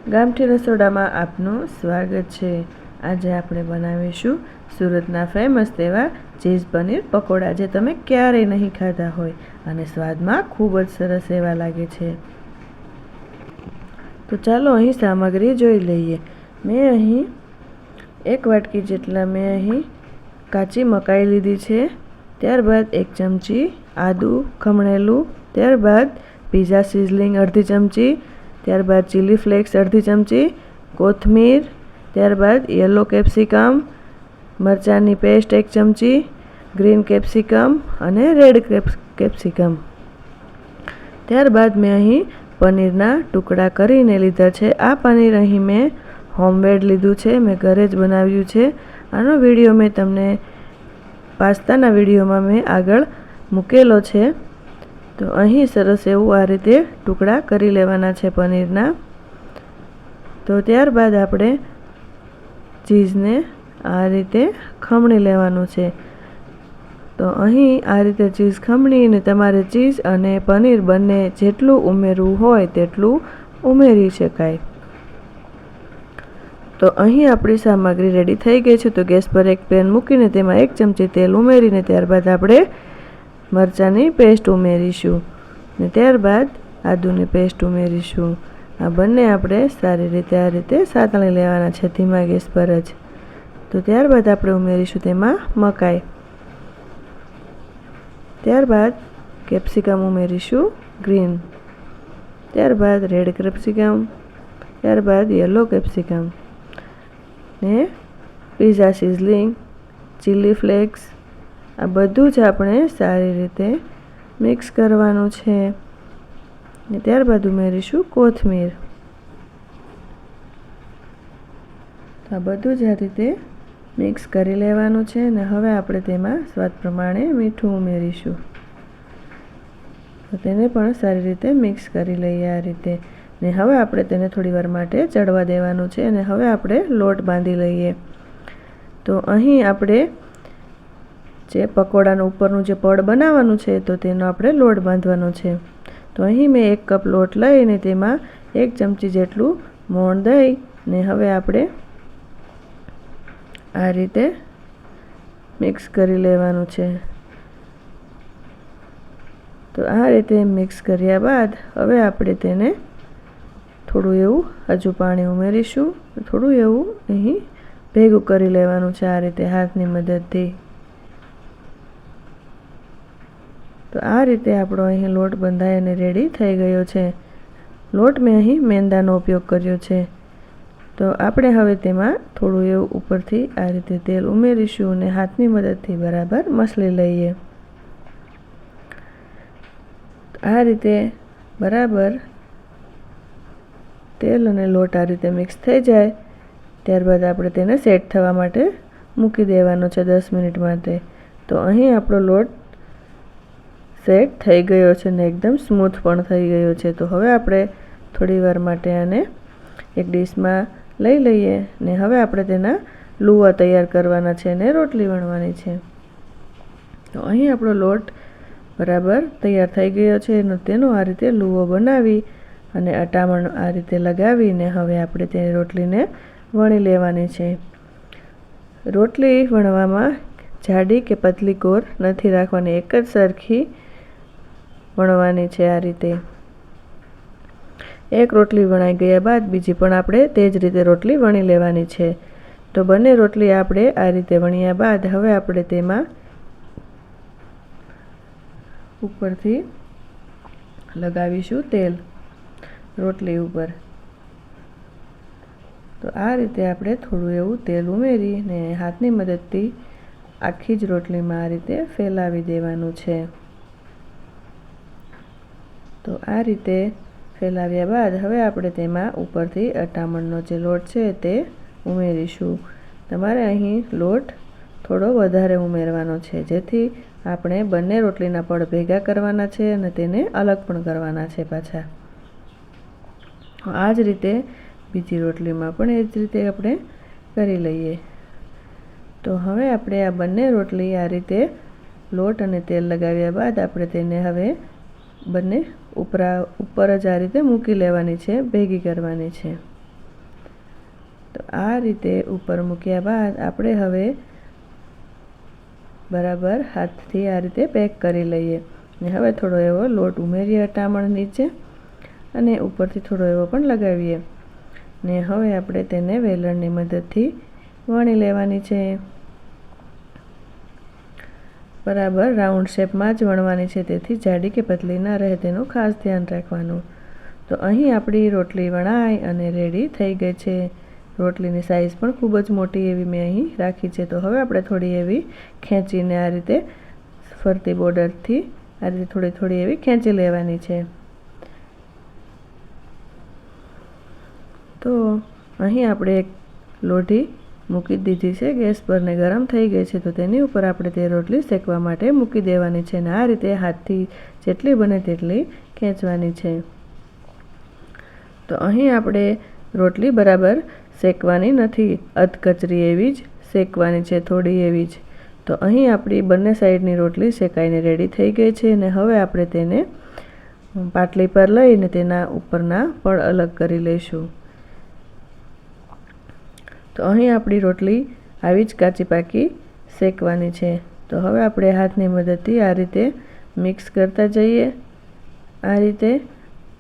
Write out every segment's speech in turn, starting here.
ગામઠી રસોડામાં આપનું સ્વાગત છે। આજે આપણે બનાવીશું સુરતના ફેમસ તેવા ચીઝ પનીર પકોડા, જે તમે ક્યારેય નહીં ખાધા હોય અને સ્વાદમાં ખૂબ જ સરસ એવા લાગે છે। તો ચાલો અહીં સામગ્રી જોઈ લઈએ। મેં અહીં 1 વાટકી જેટલા કાચી મકાઈ લીધી છે। ત્યારબાદ 1 ચમચી આદું ખમણેલું, ત્યારબાદ પિઝા સિઝલિંગ અડધી ચમચી, ત્યારબાદ ચીલી ફ્લેક્સ અડધી ચમચી, કોથમીર, ત્યારબાદ યલો કેપ્સિકમ, મરચાંની પેસ્ટ 1 ચમચી, ગ્રીન કેપ્સિકમ અને રેડ કેપ્સિકમ। ત્યારબાદ મેં અહીં પનીરના ટુકડા કરીને લીધા છે। આ પનીર અહીં મેં હોમમેડ લીધું છે, મેં ઘરે જ બનાવ્યું છે। આનો વિડીયો મેં તમને પાસ્તાના વિડીયોમાં મેં આગળ મૂકેલો છે। તો અહીં સરસ એવું આ રીતે ટુકડા કરી લેવાના છે પનીરના। તો ત્યારબાદ આપણે ચીઝને આ રીતે ખમણી લેવાનું છે। તો અહીં આ રીતે ચીઝ ખમણીને તમારે ચીઝ અને પનીર બંને જેટલું ઉમેરવું હોય તેટલું ઉમેરી શકાય। તો અહીં આપણી સામગ્રી રેડી થઈ ગઈ છે। તો ગેસ પર એક પેન મૂકીને તેમાં 1 ચમચી તેલ ઉમેરીને ત્યારબાદ આપણે મરચાંની પેસ્ટ ઉમેરીશું ને ત્યારબાદ આદુની પેસ્ટ ઉમેરીશું। આ બંને આપણે સારી રીતે આ રીતે સાતળી લેવાના છે ધીમા ગેસ પર જ। તો ત્યારબાદ આપણે ઉમેરીશું તેમાં મકાઈ, ત્યારબાદ કેપ્સિકમ ઉમેરીશું ગ્રીન, ત્યારબાદ રેડ કેપ્સિકમ, ત્યારબાદ યલો કેપ્સિકમ ને પિઝા સિઝલિંગ, ચીલી ફ્લેક્સ, આ બધું જ આપણે સારી રીતે મિક્સ કરવાનું છે ને ત્યારબાદ ઉમેરીશું કોથમીર। આ બધું જ આ રીતે મિક્સ કરી લેવાનું છે ને હવે આપણે તેમાં સ્વાદ પ્રમાણે મીઠું ઉમેરીશું। તો તેને પણ સારી રીતે મિક્સ કરી લઈએ આ રીતે ને હવે આપણે તેને થોડીવાર માટે ચડવા દેવાનું છે અને હવે આપણે લોટ બાંધી લઈએ। તો અહીં આપણે જે પકોડાનું ઉપરનું જે પડ બનાવવાનું છે તો તેનો આપણે લોટ બાંધવાનો છે। તો અહીં મેં 1 કપ લોટ લઈને તેમાં 1 ચમચી જેટલું મોણ દઈ ને હવે આપણે આ રીતે મિક્સ કરી લેવાનું છે। તો આ રીતે મિક્સ કર્યા બાદ હવે આપણે તેને થોડું એવું હજુ પાણી ઉમેરીશું, થોડું એવું અહીં ભેગું કરી લેવાનું છે આ રીતે હાથની મદદથી। તો આ રીતે આપણો અહીં લોટ બંધાઈ અને રેડી થઈ ગયો છે। લોટ મેં અહીં મેંદાનો ઉપયોગ કર્યો છે। તો આપણે હવે તેમાં થોડું એવું ઉપરથી આ રીતે તેલ ઉમેરીશું અને હાથની મદદથી બરાબર મસળી લઈએ। આ રીતે બરાબર તેલ અને લોટ આ રીતે મિક્સ થઈ જાય ત્યારબાદ આપણે તેને સેટ થવા માટે મૂકી દેવાનો છે 10 મિનિટ માટે। તો અહીં આપણો લોટ સેટ થઈ ગયો છે ને એકદમ સ્મૂથ પણ થઈ ગયો છે। તો હવે આપણે થોડીવાર માટે આને એક ડીશમાં લઈ લઈએ ને હવે આપણે તેના લુવા તૈયાર કરવાના છે અને રોટલી વણવાની છે। તો અહીં આપણો લોટ બરાબર તૈયાર થઈ ગયો છે અને તેનો આ રીતે લુવો બનાવી અને અટામણ આ રીતે લગાવીને હવે આપણે તે રોટલીને વણી લેવાની છે। રોટલી વણવામાં જાડી કે પતલી કોર નથી રાખવાની, એક જ સરખી વણવાની છે આ રીતે। એક રોટલી વણાઈ ગયા બાદ બીજી પણ આપણે તે જ રીતે રોટલી વણી લેવાની છે। તો બંને રોટલી આપણે આ રીતે વણ્યા બાદ હવે આપણે તેમાં ઉપરથી લગાવીશું તેલ રોટલી ઉપર। તો આ રીતે આપણે થોડું એવું તેલ ઉમેરીને હાથની મદદથી આખી જ રોટલીમાં આ રીતે ફેલાવી દેવાનું છે। તો આ રીતે ફેલાવ્યા બાદ હવે આપણે તેમાં ઉપરથી અટામણનો જે લોટ છે તે ઉમેરીશું। તમારે અહીં લોટ થોડો વધારે ઉમેરવાનો છે જેથી આપણે બંને રોટલીના પડ ભેગા કરવાના છે અને તેને અલગ પણ કરવાના છે પાછા। આ જ રીતે બીજી રોટલીમાં પણ એ જ રીતે આપણે કરી લઈએ। તો હવે આપણે આ બંને રોટલી આ રીતે લોટ અને તેલ લગાવ્યા બાદ આપણે તેને હવે બંને ઉપર જ આ રીતે મૂકી લેવાની છે, ભેગી કરવાની છે। તો આ રીતે ઉપર મૂક્યા બાદ આપણે હવે બરાબર હાથથી આ રીતે પેક કરી લઈએ ને હવે થોડો એવો લોટ ઉમેરીએ અટામણ નીચે અને ઉપરથી થોડો એવો પણ લગાવીએ ને હવે આપણે તેને વેલણની મદદથી વણી લેવાની છે. બરાબર રાઉન્ડ શેપમાં જ વણવાની છે, તેથી જાડી કે પતલી ના રહે તેનું ખાસ ધ્યાન રાખવાનું. તો અહીં આપણી રોટલી વણાઈ અને રેડી થઈ ગઈ છે. રોટલીની સાઈઝ પણ ખૂબ જ મોટી એવી મેં અહીં રાખી છે. તો હવે આપણે થોડી એવી ખેંચીને આ રીતે ફરતી બોર્ડરથી આ રીતે થોડી થોડી એવી ખેંચી લેવાની છે. તો અહીં આપણે એક લોઢી મૂકી દીધી છે ગેસ પર ને ગરમ થઈ ગઈ છે. તો તેની ઉપર આપણે તે રોટલી શેકવા માટે મૂકી દેવાની છે અને આ રીતે હાથથી જેટલી બને તેટલી ખેંચવાની છે. તો અહીં આપણે રોટલી બરાબર શેકવાની નથી, અધકચરી એવી જ શેકવાની છે, થોડી એવી જ. તો અહીં આપણી બંને સાઈડની રોટલી શેકાઈને રેડી થઈ ગઈ છે અને હવે આપણે તેને પાટલી પર લઈને તેના ઉપરના પડ અલગ કરી લઈશું. તો અહીં આપણી રોટલી આવી જ કાચી પાકી શેકવાની છે. તો હવે આપણે હાથની મદદથી આ રીતે મિક્સ કરતા જઈએ. આ રીતે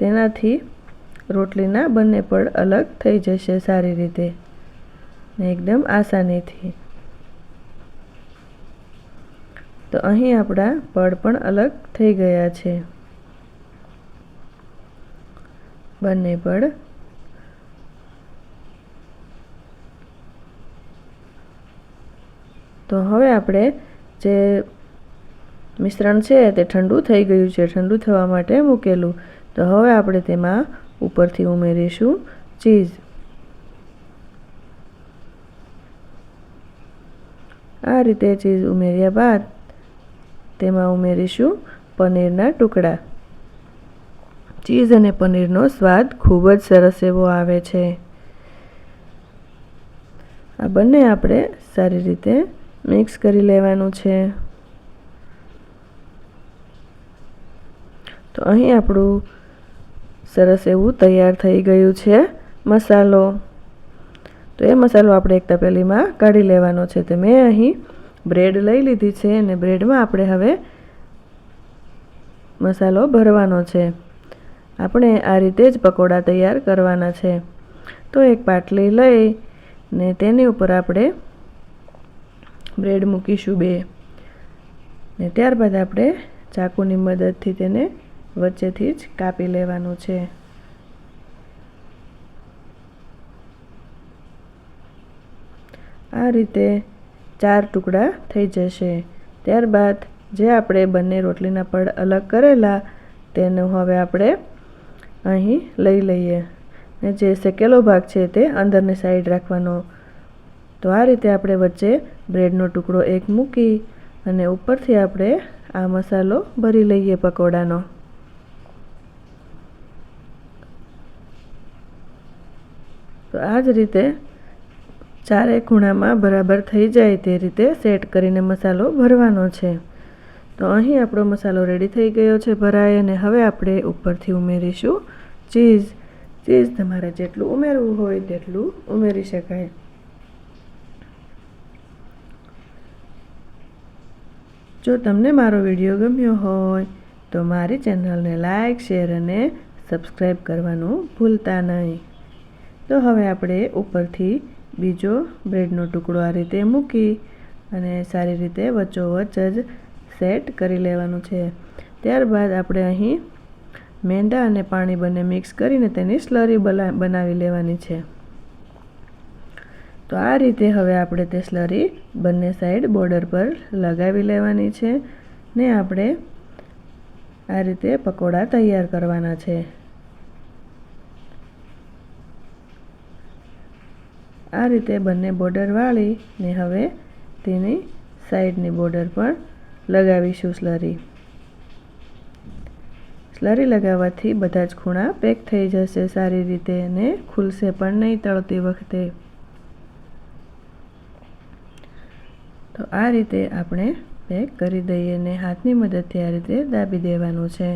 તેનાથી રોટલીના બંને પડ અલગ થઈ જશે સારી રીતે ને એકદમ આસાનીથી. તો અહીં આપણા પડ પણ અલગ થઈ ગયા છે, બંને પડ. તો હવે આપણે જે મિશ્રણ છે તે ઠંડુ થઈ ગયું છે, ઠંડુ થવા માટે મૂકેલું. તો હવે આપણે તેમાં ઉપરથી ઉમેરીશું ચીઝ. આ રીતે ચીઝ ઉમેર્યા બાદ તેમાં ઉમેરીશું પનીરના ટુકડા. ચીઝ અને પનીરનો સ્વાદ ખૂબ જ સરસ એવો આવે છે. આ બંને આપણે સારી રીતે મિક્સ કરી લેવાનું છે. તો અહીં આપણું સરસ એવું તૈયાર થઈ ગયું છે મસાલો. તો એ મસાલો આપણે એક તપેલીમાં કાઢી લેવાનો છે. તો મેં અહીં બ્રેડ લઈ લીધી છે અને બ્રેડમાં આપણે હવે મસાલો ભરવાનો છે. આપણે આ રીતે જ પકોડા તૈયાર કરવાના છે. તો એક પાટલી લઈ ને તેની ઉપર આપણે બ્રેડ મૂકીશું 2 ને ત્યારબાદ આપણે ચાકુની મદદથી તેને વચ્ચેથી જ કાપી લેવાનું છે. આ રીતે 4 ટુકડા થઈ જશે. ત્યારબાદ જે આપણે બંને રોટલીના પડ અલગ કરેલા તેનું હવે આપણે અહીં લઈ લઈએ ને જે શેકેલો ભાગ છે તે અંદરની સાઈડ રાખવાનો. તો આ રીતે આપણે વચ્ચે બ્રેડનો ટુકડો એક મૂકી અને ઉપરથી આપણે આ મસાલો ભરી લઈએ પકોડાનો. તો આ જ રીતે ચારે ખૂણામાં બરાબર થઈ જાય તે રીતે સેટ કરીને મસાલો ભરવાનો છે. તો અહીં આપણો મસાલો રેડી થઈ ગયો છે ભરાય અને હવે આપણે ઉપરથી ઉમેરીશું ચીઝ. ચીઝ તમારે જેટલું ઉમેરવું હોય તેટલું ઉમેરી શકાય. જો તમને મારો વિડીયો ગમ્યો હોય તો મારી ચેનલને લાઈક, શેર અને સબસ્ક્રાઈબ કરવાનું ભૂલતા નહીં. તો હવે આપણે ઉપરથી બીજો બ્રેડનો ટુકડો આ રીતે મૂકી અને સારી રીતે વચ્ચોવચ્ચ જ સેટ કરી લેવાનું છે. ત્યારબાદ આપણે અહીં મેંદા અને પાણી બંને મિક્સ કરીને તેની સ્લરી બનાવી લેવાની છે. તો આ રીતે હવે આપણે તે સ્લરી બંને સાઈડ બોર્ડર પર લગાવી લેવાની છે ને આપણે આ રીતે પકોડા તૈયાર કરવાના છે. આ રીતે બંને બોર્ડર વાળી ને હવે તેની સાઈડની બોર્ડર પણ લગાવીશું સ્લરી. સ્લરી લગાવવાથી બધા જ ખૂણા પેક થઈ જશે સારી રીતે અને ખુલશે પણ નહીં તળતી વખતે. તો આ રીતે આપણે પેક કરી દઈએ ને હાથની મદદથી આ રીતે દાબી દેવાનું છે.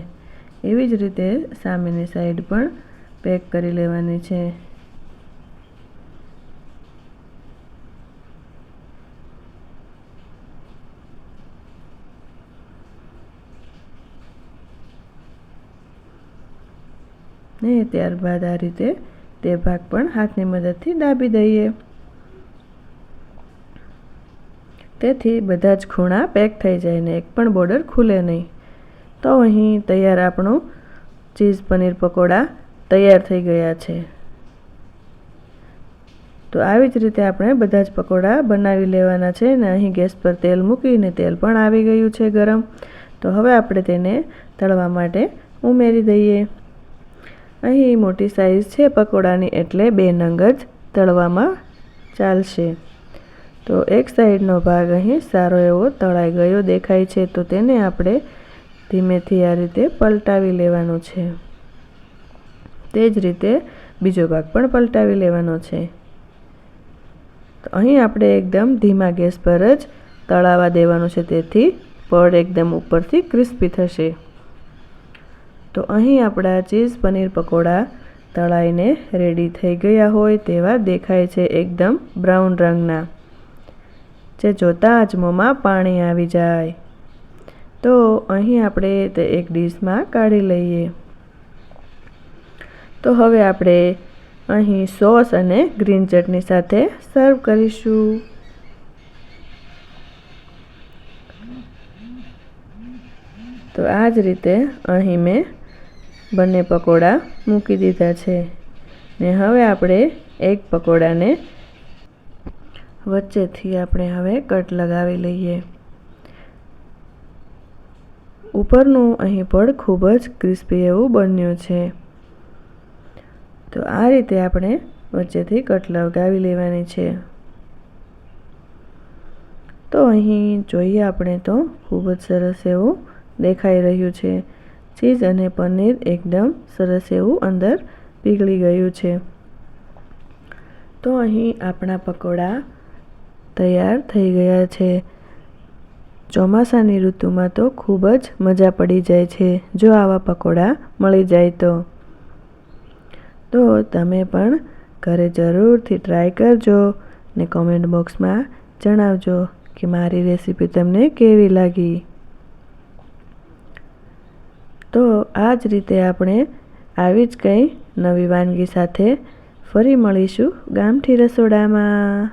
એવી જ રીતે સામેની સાઈડ પણ પેક કરી લેવાની છે. ને ત્યારબાદ આ રીતે તે ભાગ પણ હાથની મદદથી દાબી દઈએ, તેથી બધા જ ખૂણા પેક થઈ જાય ને એક પણ બોર્ડર ખુલે નહીં. તો અહીં તૈયાર આપણું ચીઝ પનીર પકોડા તૈયાર થઈ ગયા છે. તો આવી જ રીતે આપણે બધા જ પકોડા બનાવી લેવાના છે ને અહીં ગેસ પર તેલ મૂકીને તેલ પણ આવી ગયું છે ગરમ. તો હવે આપણે તેને તળવા માટે ઉમેરી દઈએ. અહીં મોટી સાઈઝ છે પકોડાની એટલે 2 નંગ જ તળવામાં ચાલશે. તો એક સાઈડનો ભાગ અહીં સારો એવો તળાઈ ગયો દેખાય છે, તો તેને આપણે ધીમેથી આ રીતે પલટાવી લેવાનું છે. તે જ રીતે બીજો ભાગ પણ પલટાવી લેવાનો છે. તો અહીં આપણે એકદમ ધીમા ગેસ પર જ તળાવા દેવાનું છે, તેથી પડ એકદમ ઉપરથી ક્રિસ્પી થશે. તો અહીં આપણા ચીઝ પનીર પકોડા તળાઈને રેડી થઈ ગયા હોય તેવા દેખાય છે, એકદમ બ્રાઉન રંગના, જે જોતાં જ મોંમાં પાણી આવી જાય. તો અહીં આપણે તે એક ડીશમાં કાઢી લઈએ. તો હવે આપણે અહીં સોસ અને ગ્રીન ચટણી સાથે સર્વ કરીશું. તો આ જ રીતે અહીં મેં બંને પકોડા મૂકી દીધા છે ને હવે આપણે એક પકોડાને વચ્ચેથી આપણે હવે કટ લગાવી લઈએ. ઉપરનું અહીં પડ ખૂબ જ ક્રિસ્પી એવું બન્યું છે. તો આ રીતે આપણે વચ્ચેથી કટ લગાવી લેવાની છે. તો અહીં જોઈએ આપણે તો ખૂબ જ સરસ એવું દેખાઈ રહ્યું છે. ચીઝ અને પનીર એકદમ સરસ એવું અંદર પીગળી ગયું છે. તો અહીં આપણા પકોડા તૈયાર થઈ ગયા છે. ચોમાસાની ઋતુમાં તો ખૂબ જ મજા પડી જાય છે જો આવા પકોડા મળી જાય તો. તો તમે પણ ઘરે જરૂરથી ટ્રાય કરજો ને કોમેન્ટ બોક્સમાં જણાવજો કે મારી રેસીપી તમને કેવી લાગી. તો આ જ રીતે આપણે આવી જ કંઈ નવી વાનગી સાથે ફરી મળીશું ગામઠી રસોડામાં.